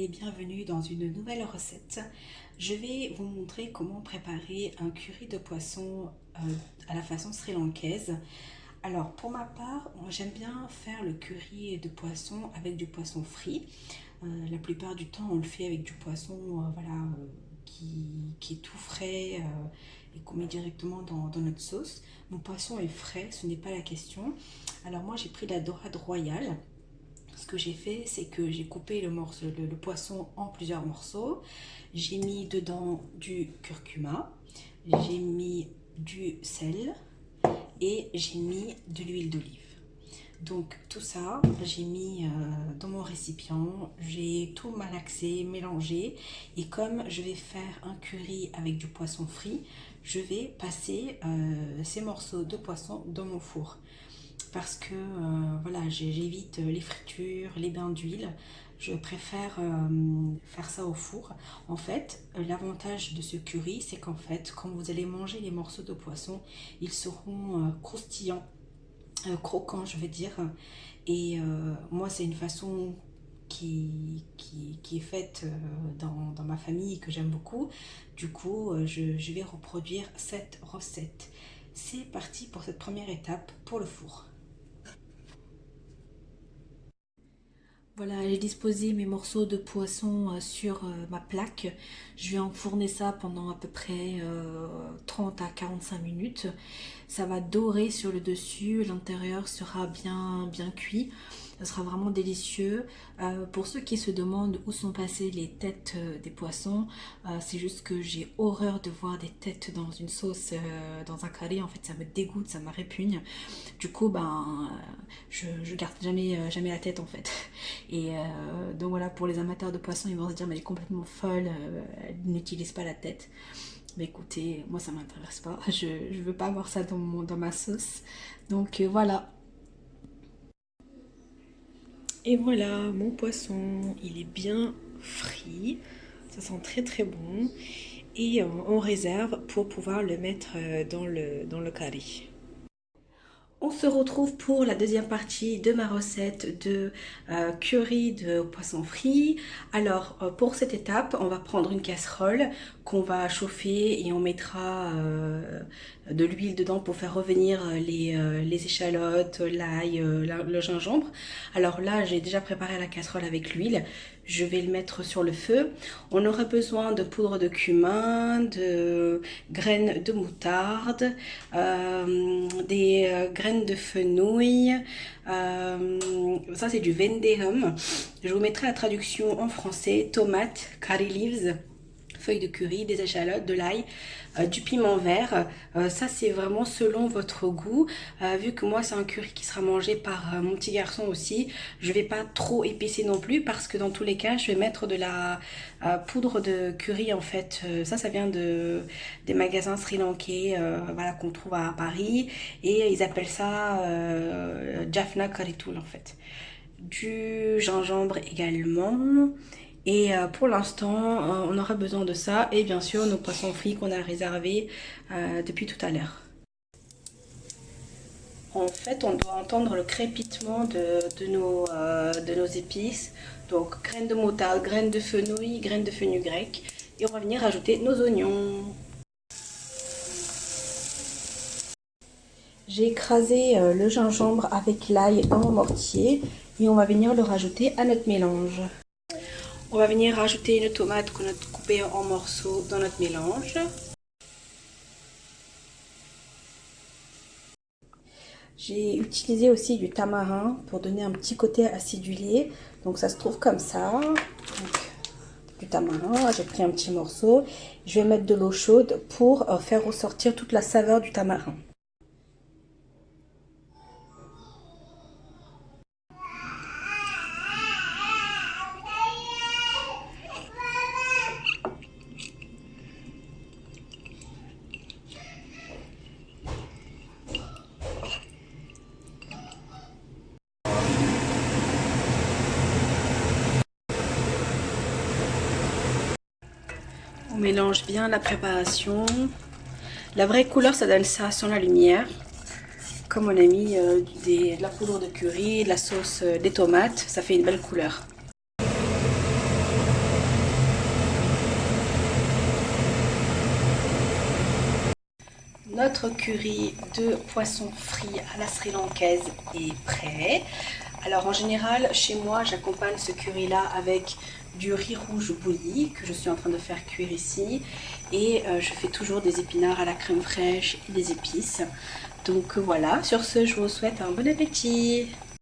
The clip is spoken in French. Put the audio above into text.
et bienvenue dans une nouvelle recette. Je vais vous montrer comment préparer un curry de poisson à la façon sri-lankaise. Alors pour ma part, j'aime bien faire le curry de poisson avec du poisson frit. La plupart du temps on le fait avec du poisson qui est tout frais et qu'on met directement dans notre sauce. Mon poisson est frais, ce n'est pas la question. Alors moi j'ai pris la dorade royale. Ce que j'ai fait, c'est que j'ai coupé le poisson en plusieurs morceaux. J'ai mis dedans du curcuma, j'ai mis du sel et j'ai mis de l'huile d'olive. Donc tout ça, j'ai mis dans mon récipient, j'ai tout malaxé, mélangé. Et comme je vais faire un curry avec du poisson frit, je vais passer ces morceaux de poisson dans mon four. Parce que voilà, j'évite les fritures, les bains d'huile. Je préfère faire ça au four. En fait, l'avantage de ce curry, c'est qu'en fait, quand vous allez manger les morceaux de poisson, ils seront croustillants, croquants, je veux dire. Et moi, c'est une façon qui est faite dans ma famille et que j'aime beaucoup. Du coup, je vais reproduire cette recette. C'est parti pour cette première étape pour le four. Voilà, j'ai disposé mes morceaux de poisson sur ma plaque. Je vais enfourner ça pendant à peu près 30 à 45 minutes. Ça va dorer sur le dessus, l'intérieur sera bien cuit. Ça sera vraiment délicieux. Pour ceux qui se demandent où sont passées les têtes des poissons, c'est juste que j'ai horreur de voir des têtes dans une sauce, dans un curry. En fait, ça me dégoûte, ça me répugne. Du coup, je garde jamais la tête en fait. Et donc voilà, pour les amateurs de poissons, ils vont se dire mais elle est complètement folle, elle n'utilise pas la tête. Mais écoutez, moi ça m'intéresse pas, je veux pas avoir ça dans ma sauce. Donc voilà. Et voilà, mon poisson, il est bien frit, ça sent très bon. Et on réserve pour pouvoir le mettre dans le curry. On se retrouve pour la deuxième partie de ma recette de curry de poisson frit. Alors pour cette étape, on va prendre une casserole qu'on va chauffer et on mettra de l'huile dedans pour faire revenir les échalotes, l'ail, le gingembre. Alors là, j'ai déjà préparé la casserole avec l'huile. Je vais le mettre sur le feu. On aura besoin de poudre de cumin, de graines de moutarde, des graines de fenouil. Ça, c'est du vendehum. Je vous mettrai la traduction en français. Tomates, curry leaves, feuilles de curry, des échalotes, de l'ail, du piment vert. Ça c'est vraiment selon votre goût. Vu que moi c'est un curry qui sera mangé par mon petit garçon aussi, je vais pas trop épicer non plus parce que dans tous les cas je vais mettre de la poudre de curry en fait. Ça vient des magasins sri-lankais voilà, qu'on trouve à Paris et ils appellent ça Jaffna Curry Tool en fait. Du gingembre également. Et pour l'instant, on aura besoin de ça et bien sûr nos poissons frits qu'on a réservés depuis tout à l'heure. En fait, on doit entendre le crépitement de nos épices. Donc, graines de moutarde, graines de fenouil grec. Et on va venir ajouter nos oignons. J'ai écrasé le gingembre avec l'ail dans mon mortier et on va venir le rajouter à notre mélange. On va venir rajouter une tomate qu'on a coupée en morceaux dans notre mélange. J'ai utilisé aussi du tamarin pour donner un petit côté acidulé. Donc ça se trouve comme ça. Donc, du tamarin, j'ai pris un petit morceau. Je vais mettre de l'eau chaude pour faire ressortir toute la saveur du tamarin. On mélange bien la préparation. La vraie couleur, ça donne ça sans la lumière. Comme on a mis de la poudre de curry, de la sauce, des tomates, ça fait une belle couleur. Notre curry de poisson frit à la sri-lankaise est prêt. Alors en général, chez moi, j'accompagne ce curry-là avec du riz rouge bouilli que je suis en train de faire cuire ici. Et je fais toujours des épinards à la crème fraîche et des épices. Donc voilà, sur ce, je vous souhaite un bon appétit.